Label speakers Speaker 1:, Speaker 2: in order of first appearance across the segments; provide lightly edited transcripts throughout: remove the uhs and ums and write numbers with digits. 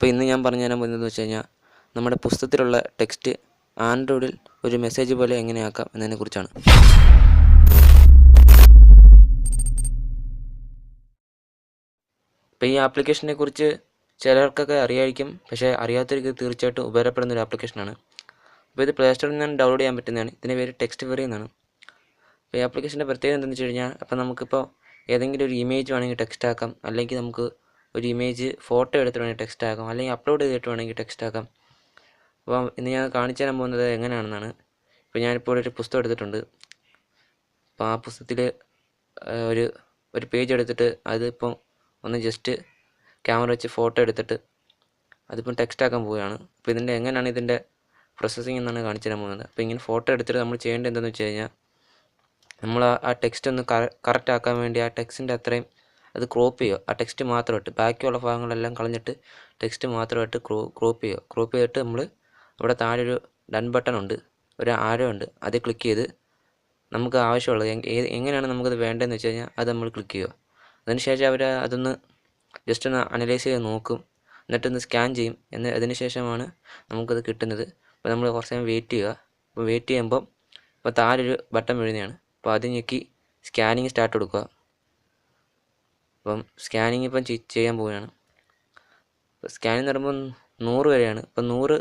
Speaker 1: അപ്പോൾ ഇന്ന് ഞാൻ പറഞ്ഞു തരാൻ പോകുന്നതെന്ന് വെച്ച് കഴിഞ്ഞാൽ നമ്മുടെ പുസ്തകത്തിലുള്ള ടെക്സ്റ്റ് ആൻഡ്രോയിഡിൽ ഒരു മെസ്സേജ് പോലെ എങ്ങനെയാക്കാം എന്നതിനെക്കുറിച്ചാണ്. അപ്പോൾ ഈ ആപ്ലിക്കേഷനെ കുറിച്ച് ചിലർക്കൊക്കെ അറിയായിരിക്കും, പക്ഷേ അറിയാത്തവർക്ക് തീർച്ചയായിട്ടും ഉപകാരപ്പെടുന്ന ഒരു ആപ്ലിക്കേഷനാണ്. അപ്പോൾ ഇത് പ്ലേ സ്റ്റോറിൽ നിന്ന് ഡൗൺലോഡ് ചെയ്യാൻ പറ്റുന്നതാണ്. ഇതിൻ്റെ പേര് ടെക്സ്റ്റ് വെറി എന്നാണ്. അപ്പോൾ ഈ ആപ്ലിക്കേഷൻ്റെ പ്രത്യേകത എന്താണെന്ന് വെച്ച് കഴിഞ്ഞാൽ, അപ്പോൾ നമുക്കിപ്പോൾ ഏതെങ്കിലും ഒരു ഇമേജ് വേണമെങ്കിൽ ടെക്സ്റ്റ് ആക്കാം, അല്ലെങ്കിൽ നമുക്ക് ഒരു ഇമേജ് ഫോട്ടോ എടുത്തിട്ട് വേണമെങ്കിൽ ടെക്സ്റ്റ് ആക്കാം, അല്ലെങ്കിൽ അപ്ലോഡ് ചെയ്തിട്ട് വേണമെങ്കിൽ ടെക്സ്റ്റ് ആക്കാം. അപ്പോൾ ഇന്ന് ഞാൻ കാണിച്ചു തരാൻ പോകുന്നത് എങ്ങനെയാണെന്നാണ്. ഇപ്പോൾ ഞാനിപ്പോൾ ഒരു പുസ്തകം എടുത്തിട്ടുണ്ട്. അപ്പോൾ ആ പുസ്തകത്തിൽ ഒരു പേജ് എടുത്തിട്ട് അതിപ്പം ഒന്ന് ജസ്റ്റ് ക്യാമറ വെച്ച് ഫോട്ടോ എടുത്തിട്ട് അതിപ്പം ടെക്സ്റ്റ് ആക്കാൻ പോവുകയാണ്. അപ്പോൾ എങ്ങനെയാണ് ഇതിൻ്റെ പ്രോസസ്സിങ് എന്നാണ് കാണിച്ചു തരാൻ പോകുന്നത്. അപ്പോൾ ഇങ്ങനെ ഫോട്ടോ എടുത്തിട്ട് നമ്മൾ ചെയ്യേണ്ടത് എന്താണെന്ന് വെച്ച് കഴിഞ്ഞാൽ, നമ്മൾ ആ ടെക്സ്റ്റ് ഒന്ന് കറക്റ്റ് ആക്കാൻ വേണ്ടി ആ ടെക്സ്റ്റിൻ്റെ അത്രയും അത് ക്രോപ്പ് ചെയ്യുക. ആ ടെക്സ്റ്റ് മാത്രമായിട്ട് ബാക്കിയുള്ള ഭാഗങ്ങളെല്ലാം കളഞ്ഞിട്ട് ടെക്സ്റ്റ് മാത്രമായിട്ട് ക്രോപ്പ് ചെയ്യുക. ക്രോപ്പ് ചെയ്തിട്ട് നമ്മൾ ഇവിടെ താഴെ ഒരു ഡൺ ബട്ടൺ ഉണ്ട്, ഒരു ആരോ ഉണ്ട്, അത് ക്ലിക്ക് ചെയ്ത് നമുക്ക് ആവശ്യമുള്ളത് എങ്ങനെയാണ് നമുക്കത് വേണ്ടതെന്ന് വെച്ച് കഴിഞ്ഞാൽ അത് നമ്മൾ ക്ലിക്ക് ചെയ്യുക. അതിനുശേഷം അവർ അതൊന്ന് ജസ്റ്റ് ഒന്ന് അനലൈസ് ചെയ്ത് നോക്കും, എന്നിട്ടൊന്ന് സ്കാൻ ചെയ്യും. അതിന് ശേഷമാണ് നമുക്കത് കിട്ടുന്നത്. അപ്പോൾ നമ്മൾ കുറച്ച് നേരം വെയിറ്റ് ചെയ്യുക. അപ്പോൾ വെയിറ്റ് ചെയ്യുമ്പം ഇപ്പോൾ താഴെ ഒരു ബട്ടൺ വീഴുന്നതാണ്. അപ്പോൾ അത് ഞെക്കി സ്കാനിങ് സ്റ്റാർട്ട് കൊടുക്കുക. അപ്പം സ്കാനിങ് ഇപ്പം ചെയ്യാൻ പോവുകയാണ്. അപ്പോൾ സ്കാനിങ് പറയുമ്പോൾ 100 വരെയാണ്. ഇപ്പം 100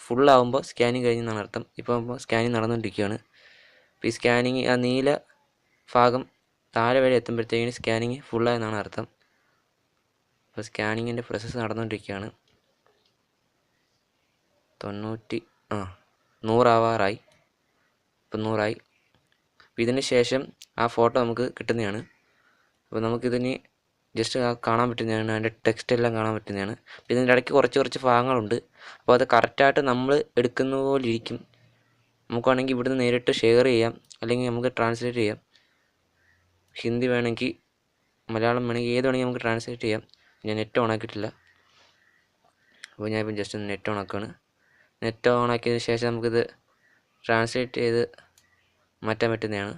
Speaker 1: ഫുള്ളാകുമ്പോൾ സ്കാനിങ് കഴിഞ്ഞെന്നാണ് അർത്ഥം. ഇപ്പം സ്കാനിങ് നടന്നുകൊണ്ടിരിക്കുകയാണ്. അപ്പോൾ ഈ സ്കാനിങ് ആ നീല ഭാഗം താഴെ വരെ എത്തുമ്പോഴത്തേക്കിന് സ്കാനിങ് ഫുള്ളായെന്നാണ് അർത്ഥം. അപ്പോൾ സ്കാനിങ്ങിൻ്റെ പ്രോസസ്സ് നടന്നുകൊണ്ടിരിക്കുകയാണ്. 100 ആവാറായി. ഇപ്പം 100 ആയി. അപ്പോൾ ഇതിന് ശേഷം ആ ഫോട്ടോ നമുക്ക് കിട്ടുന്നതാണ്. അപ്പോൾ നമുക്കിതിന് ജസ്റ്റ് കാണാൻ പറ്റുന്നതാണ്, അതിൻ്റെ ടെക്സ്റ്റ് എല്ലാം കാണാൻ പറ്റുന്നതാണ്. അപ്പോൾ ഇതിൻ്റെ ഇടയ്ക്ക് കുറച്ച് ഭാഗങ്ങളുണ്ട്. അപ്പോൾ അത് കറക്റ്റായിട്ട് നമ്മൾ എടുക്കുന്ന പോലെ ഇരിക്കും. നമുക്ക് വേണമെങ്കിൽ ഇവിടുന്ന് നേരിട്ട് ഷെയർ ചെയ്യാം, അല്ലെങ്കിൽ നമുക്ക് ട്രാൻസ്ലേറ്റ് ചെയ്യാം. ഹിന്ദി വേണമെങ്കിൽ, മലയാളം വേണമെങ്കിൽ, ഏത് വേണമെങ്കിൽ നമുക്ക് ട്രാൻസ്ലേറ്റ് ചെയ്യാം. ഞാൻ നെറ്റ് ഓൺ ആക്കിയിട്ടില്ല. അപ്പോൾ ഞാനിപ്പം ജസ്റ്റ് ഒന്ന് നെറ്റ് ഓൺ ആക്കുകയാണ്. നെറ്റ് ഓൺ ആക്കിയതിന് ശേഷം നമുക്കിത് ട്രാൻസ്ലേറ്റ് ചെയ്ത് മാറ്റാൻ പറ്റുന്നതാണ്.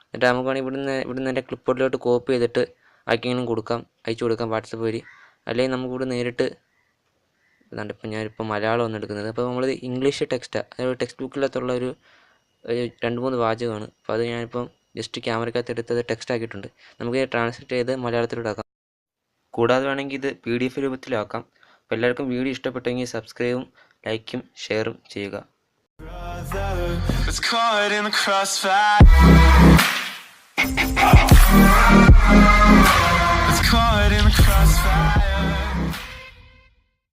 Speaker 1: എന്നിട്ട് നമുക്ക് വേണമെങ്കിൽ ഇവിടുന്ന് എൻ്റെ ക്ലിപ്പ്ബോർഡിലോട്ട് കോപ്പി ചെയ്തിട്ട് ആർക്കെങ്കിലും അയച്ചു കൊടുക്കാം വാട്സപ്പ് വഴി. അല്ലെങ്കിൽ നമുക്കിവിടെ നേരിട്ട് ഇതാണ്ട് ഇപ്പം ഞാനിപ്പോൾ മലയാളം ഒന്ന് എടുക്കുന്നത്. അപ്പോൾ നമ്മൾ ഇംഗ്ലീഷ് ടെക്സ്റ്റാണ്, അതായത് ടെക്സ്റ്റ് ബുക്കിനകത്തുള്ള ഒരു 2-3 വാചകമാണ്. അപ്പോൾ അത് ഞാനിപ്പം ജസ്റ്റ് ക്യാമറയ്ക്കകത്ത് എടുത്തത് ടെക്സ്റ്റ് ആക്കിയിട്ടുണ്ട്. നമുക്ക് ട്രാൻസ്ലേറ്റ് ചെയ്ത് മലയാളത്തിലോട്ട് ആക്കാം. കൂടാതെ വേണമെങ്കിൽ ഇത് PDF രൂപത്തിലാക്കാം. അപ്പോൾ എല്ലാവർക്കും വീഡിയോ ഇഷ്ടപ്പെട്ടെങ്കിൽ സബ്സ്ക്രൈബും ലൈക്കും ഷെയറും ചെയ്യുക. It's caught in the crossfire. It's caught in the crossfire.